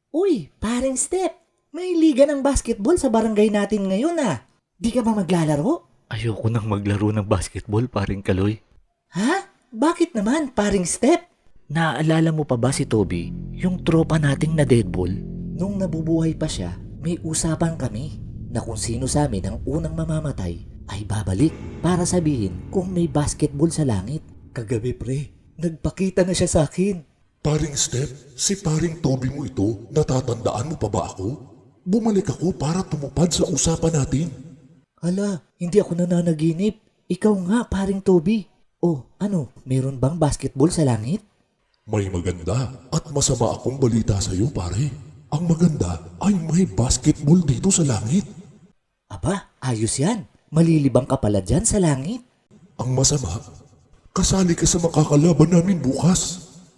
Uy, paring Step, may liga ng basketball sa barangay natin ngayon ah. Di ka ba maglalaro? Ayoko nang maglaro ng basketball, paring Kaloy. Ha? Bakit naman, paring Step? Naaalala mo pa ba si Toby, yung tropa nating na deadball? Nung nabubuhay pa siya, may usapan kami na kung sino sa amin ang unang mamamatay ay babalik para sabihin kung may basketball sa langit. Kagabi pre, nagpakita na siya sa akin. Paring Step, si paring Toby mo ito, natatandaan mo pa ba ako? Bumalik ako para tumupad sa usapan natin. Hala, hindi ako nananaginip. Ikaw nga, paring Toby. Oh, ano, meron bang basketball sa langit? May maganda at masama akong balita sa iyo, pare. Ang maganda ay may basketball dito sa langit. Aba, ayos yan. Malilibang ka pala dyan sa langit. Ang masama, kasali ka sa makakalaban namin bukas.